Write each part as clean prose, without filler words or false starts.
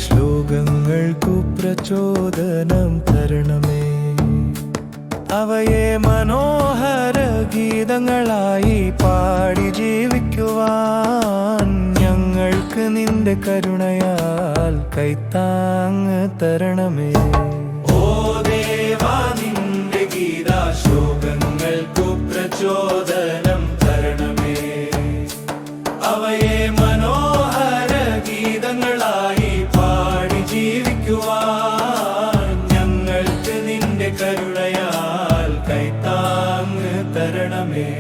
ശ്ലോകങ്ങൾക്കു പ്രചോദനം തരണമേ. അവയെ മനോഹര ഗീതങ്ങളായി പാടി ജീവിക്കുവാൻ ഞങ്ങൾക്ക് നിന്റെ കരുണയാൽ കൈത്താങ്ങ് തരണമേ. ഓ ദേവാ, നിന്റെ ഗീതാശ്ലോകങ്ങൾക്കു പ്രചോദനം തരണമേ. അവയെ മനോഹര ഗീതങ്ങളായി പാടി ജീവിക്കുവാൻ ഞങ്ങൾക്ക് നിന്റെ കരുണയാൽ കൈത്താങ്ങ് തരണമേ.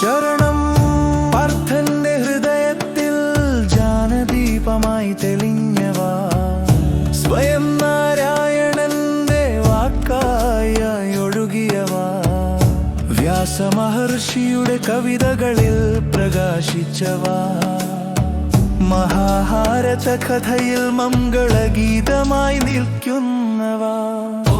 ചരണം പാർത്ഥന്റെ ഹൃദയത്തിൽ ജാനദീപമായി തെളിഞ്ഞവാ, സ്വയം നാരായണന്റെ വാക്കായി ഒഴുകിയവാ, വ്യാസമഹർഷിയുടെ കവിതകളിൽ പ്രകാശിച്ചവാ, മഹാഭാരത കഥയിൽ മംഗളഗീതമായി നിൽക്കുന്നവാ. ഓ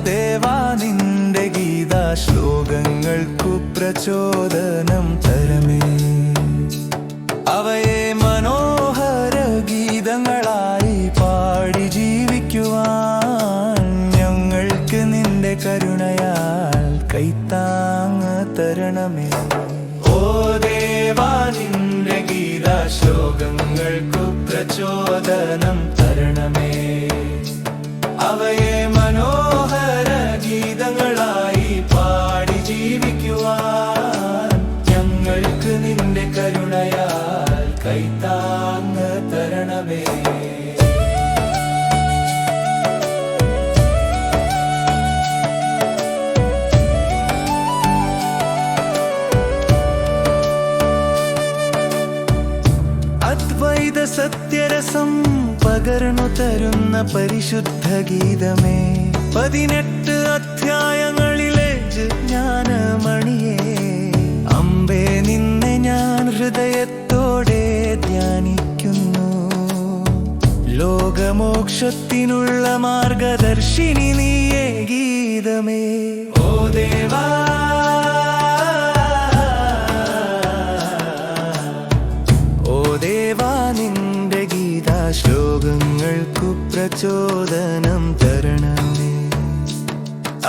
ദേവാ, നിന്റെ ഗീതാശ്ലോകങ്ങൾക്കു പ്രചോദനം തരമേ. അവയെ മനോഹര ഗീതങ്ങളായി പാടി ജീവിക്കുവാൻ ഞങ്ങൾക്ക് നിന്റെ കരുണയാൽ കൈത്താങ്ങ് തരണമേ. ഓ ദേവാ, നിന്റെ ഗീതാശ്ലോകങ്ങൾക്കു പ്രചോദനം തരണമേ. അവയെ മനോഹര ഗീതങ്ങളായി പാടി ജീവിക്കുവാൻ ഞങ്ങൾക്ക് നിന്റെ കരുണയാൽ കൈത്താങ്ങ് തരണമേ. അദ്വൈത സത്യരസം പകർന്നു തരുന്ന പരിശുദ്ധ ഗീതമേ, 18 അധ്യായങ്ങളിലെ ജ്ഞാനമണിയേ, അമ്പേ നിന്നെ ഞാൻ ഹൃദയത്തോടെ ധ്യാനിക്കുന്നു. ലോകമോക്ഷത്തിനുള്ള മാർഗദർശിനി നീയേ ഗീതമേ. ഓ ദേവാ, നിന്റെ ഗീതാശ്ലോകങ്ങൾക്കു പ്രചോദനം തരണമേ.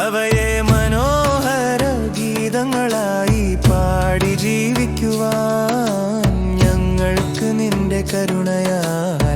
അവയെ മനോഹര ഗീതങ്ങളായി പാടി ജീവിക്കുവാൻ ഞങ്ങൾക്ക് നിന്റെ കരുണയാൽ